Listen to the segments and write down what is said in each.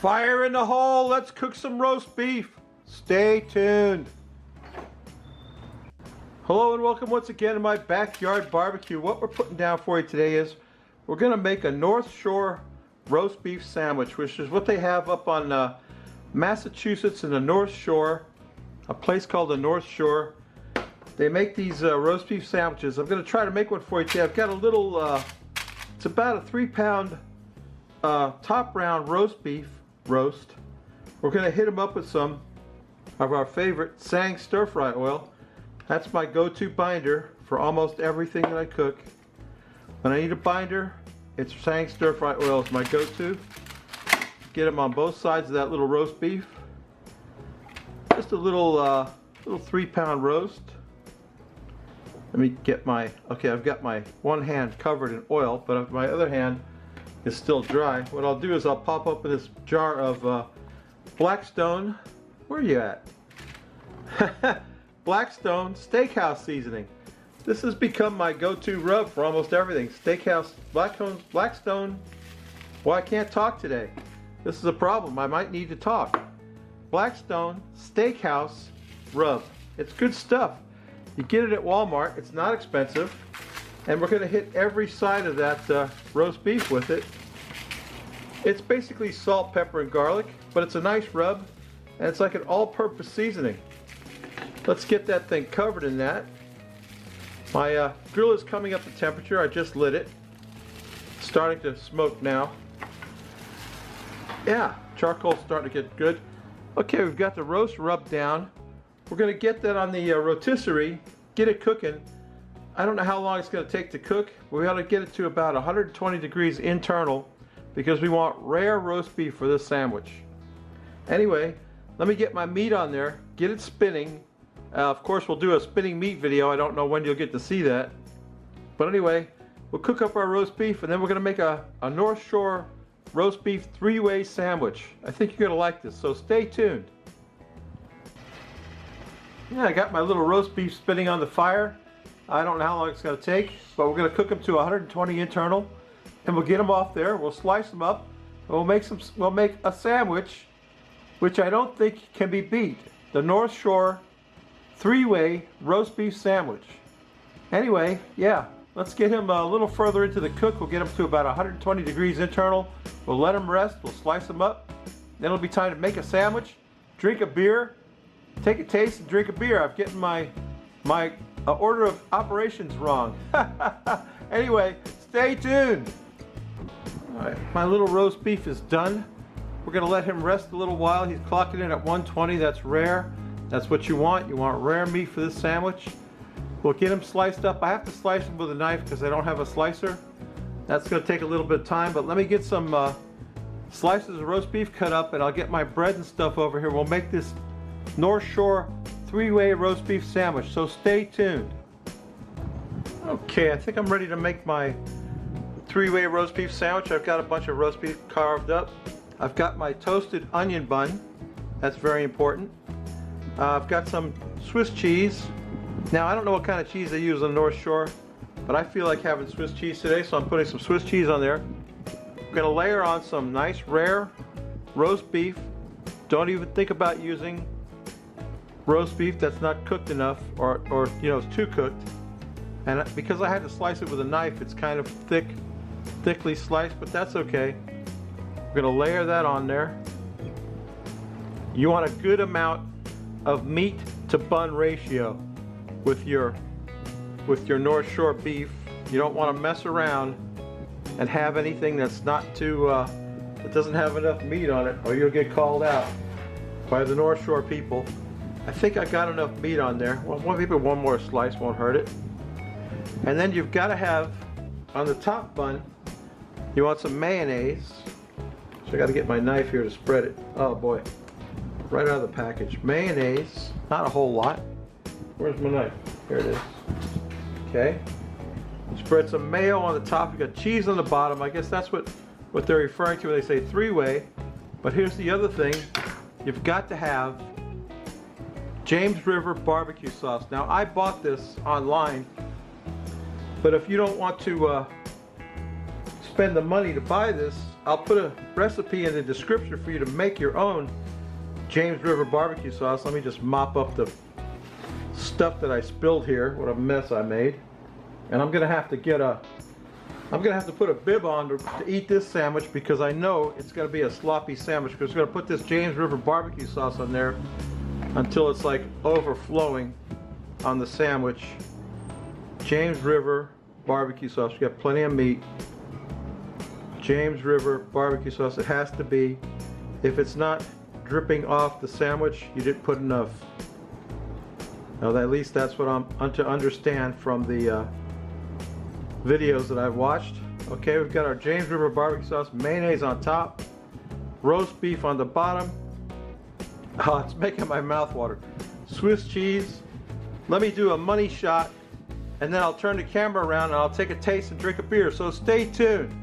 Fire in the hole, let's cook some roast beef. Stay tuned. Hello and welcome once again to my backyard barbecue. What we're putting down for you today is we're going to make a North Shore roast beef sandwich, which is what they have up on Massachusetts in the North Shore, a place called the North Shore. They make these roast beef sandwiches. I'm going to try to make one for you today. I've got a little, it's about a 3-pound top round roast beef roast. We're going to hit them up with some of our favorite Sang stir-fry oil. That's my go-to binder for almost everything that I cook. When I need a binder, it's Sang stir-fry oil is my go-to. Get them on both sides of that little roast beef. Just a little 3-pound roast. Let me get my, okay, I've got my one hand covered in oil, but my other hand is still dry. What I'll do is I'll pop open this jar of Blackstone, where are you at? Blackstone Steakhouse seasoning. This has become my go-to rub for almost everything. Steakhouse, Blackstone. Well, I can't talk today. This is a problem. I might need to talk. Blackstone Steakhouse rub. It's good stuff. You get it at Walmart. It's not expensive. And we're going to hit every side of that roast beef with it. It's basically salt, pepper, and garlic, but it's a nice rub, and it's like an all-purpose seasoning. Let's get that thing covered in that. My grill is coming up to temperature. I just lit it. It's starting to smoke now. Yeah, charcoal's starting to get good. Okay, we've got the roast rubbed down. We're going to get that on the rotisserie, get it cooking. I don't know how long it's going to take to cook. We ought to get it to about 120 degrees internal because we want rare roast beef for this sandwich. Anyway, let me get my meat on there, get it spinning. Of course, we'll do a spinning meat video. I don't know when you'll get to see that. But anyway, we'll cook up our roast beef and then we're going to make a North Shore roast beef 3-way sandwich. I think you're going to like this, so stay tuned. Yeah, I got my little roast beef spinning on the fire. I don't know how long it's going to take, but we're going to cook them to 120 internal, and we'll get them off there. We'll slice them up, and we'll make a sandwich, which I don't think can be beat. The North Shore 3-way roast beef sandwich. Anyway, yeah, let's get him a little further into the cook. We'll get him to about 120 degrees internal. We'll let him rest. We'll slice him up. Then it'll be time to make a sandwich, drink a beer, take a taste, and drink a beer. I've gotten my order of operations wrong. Anyway, stay tuned. All right, my little roast beef is done. We're gonna let him rest a little while. He's clocking in at 120, that's rare. That's what you want. You want rare meat for this sandwich. We'll get him sliced up. I have to slice him with a knife because I don't have a slicer. That's gonna take a little bit of time, but let me get some slices of roast beef cut up and I'll get my bread and stuff over here. We'll make this North Shore 3-way roast beef sandwich, so stay tuned. Okay, I think I'm ready to make my 3-way roast beef sandwich. I've got a bunch of roast beef carved up. I've got my toasted onion bun. That's very important. I've got some Swiss cheese. Now, I don't know what kind of cheese they use on the North Shore, but I feel like having Swiss cheese today, so I'm putting some Swiss cheese on there. I'm going to layer on some nice rare roast beef. Don't even think about using roast beef that's not cooked enough or you know, it's too cooked. And because I had to slice it with a knife, it's kind of thickly sliced, but that's okay. We're gonna layer that on there. You want a good amount of meat to bun ratio with your North Shore beef. You don't want to mess around and have anything that's not too that doesn't have enough meat on it, or you'll get called out by the North Shore people. I think I got enough meat on there. Well, maybe one more slice won't hurt it. And then you've got to have, on the top bun, you want some mayonnaise. So I got to get my knife here to spread it. Oh boy, right out of the package. Mayonnaise, not a whole lot. Where's my knife? Here it is. Okay. Spread some mayo on the top. You got cheese on the bottom. I guess that's what they're referring to when they say 3-way. But here's the other thing. You've got to have James River BBQ sauce. Now, I bought this online, but if you don't want to spend the money to buy this, I'll put a recipe in the description for you to make your own James River barbecue sauce. Let me just mop up the stuff that I spilled here. What a mess I made. And I'm gonna have to put a bib on to eat this sandwich, because I know it's gonna be a sloppy sandwich, because we're gonna put this James River barbecue sauce on there until it's like overflowing on the sandwich. James River barbecue sauce. We got plenty of meat. James River barbecue sauce. It has to be. If it's not dripping off the sandwich, you didn't put enough. Now, at least that's what I'm to understand from the videos that I've watched. Okay, we've got our James River barbecue sauce, mayonnaise on top, roast beef on the bottom. Oh, it's making my mouth water. Swiss cheese. Let me do a money shot, and then I'll turn the camera around and I'll take a taste and drink a beer, so stay tuned.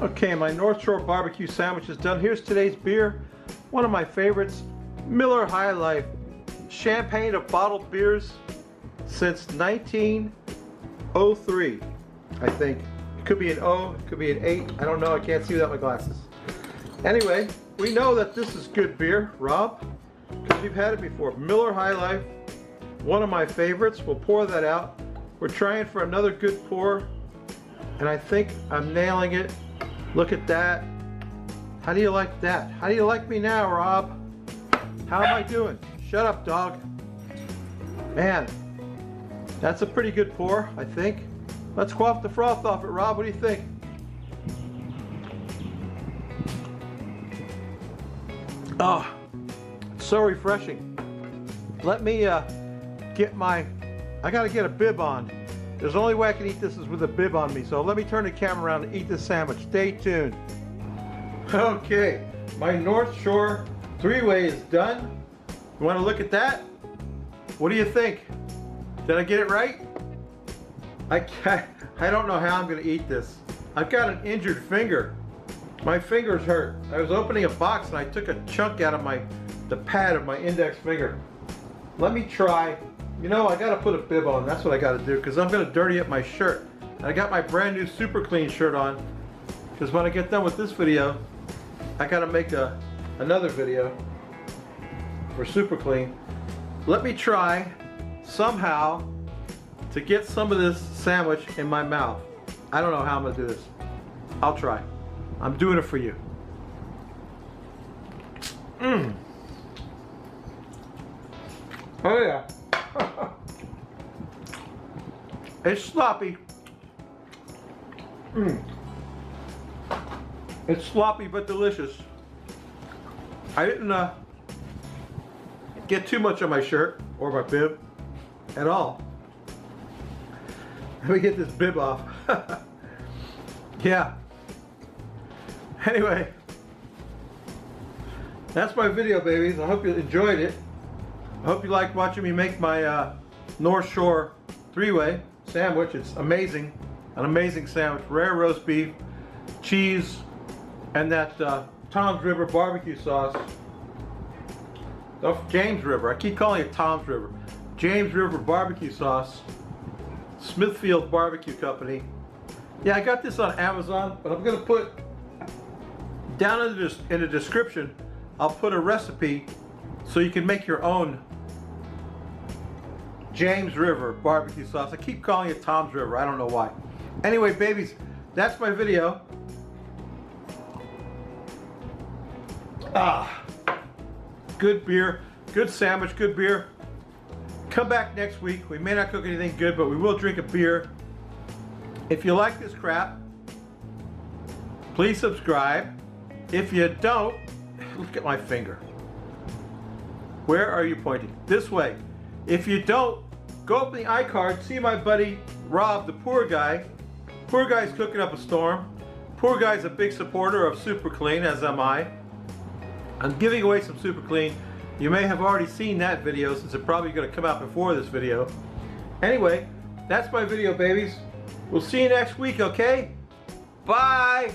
Okay, my North Shore barbecue sandwich is done. Here's today's beer, one of my favorites, Miller High Life. Champagne of bottled beers since 1903, I think. It could be an O, it could be an 8, I don't know, I can't see without my glasses. Anyway, we know that this is good beer, Rob, because we've had it before. Miller High Life, one of my favorites. We'll pour that out. We're trying for another good pour, and I think I'm nailing it. Look at that. How do you like that? How do you like me now, Rob? How am I doing? Shut up, dog. Man, that's a pretty good pour, I think. Let's quaff the froth off it, Rob. What do you think? Oh, it's so refreshing. Let me I gotta get a bib on. There's the only way I can eat this is with a bib on me. So let me turn the camera around and eat this sandwich. Stay tuned. Okay, my North Shore 3-way is done. You want to look at that? What do you think? Did I get it right? I don't know how I'm going to eat this. I've got an injured finger. My finger's hurt. I was opening a box and I took a chunk out of the pad of my index finger. Let me try. You know, I got to put a bib on. That's what I got to do, because I'm going to dirty up my shirt. And I got my brand new Super Clean shirt on, because when I get done with this video, I got to make another video for Super Clean. Let me try somehow to get some of this sandwich in my mouth. I don't know how I'm gonna do this. I'll try. I'm doing it for you. Oh yeah. It's sloppy. It's sloppy but delicious. I didn't get too much on my shirt or my bib at all. Let me get this bib off. Yeah. Anyway, that's my video, babies. I hope you enjoyed it. I hope you liked watching me make my North Shore 3-way sandwich. It's amazing. An amazing sandwich. Rare roast beef, cheese, and that Tom's River barbecue sauce. Oh, James River. I keep calling it Tom's River. James River barbecue sauce. Smithfield Barbecue Company. Yeah, I got this on Amazon, but I'm going to put down in the description, I'll put a recipe so you can make your own James River barbecue sauce. I keep calling it Tom's River. I don't know why. Anyway, babies, that's my video. Good beer, good sandwich, good beer. Come back next week. We may not cook anything good, but we will drink a beer. If you like this crap, please subscribe. If you don't, look at my finger. Where are you pointing? This way. If you don't, go open the iCard, see my buddy Rob, the poor guy. Poor guy's cooking up a storm. Poor guy's a big supporter of Super Clean, as am I. I'm giving away some Super Clean. You may have already seen that video, since it's probably going to come out before this video. Anyway, that's my video, babies. We'll see you next week, okay? Bye!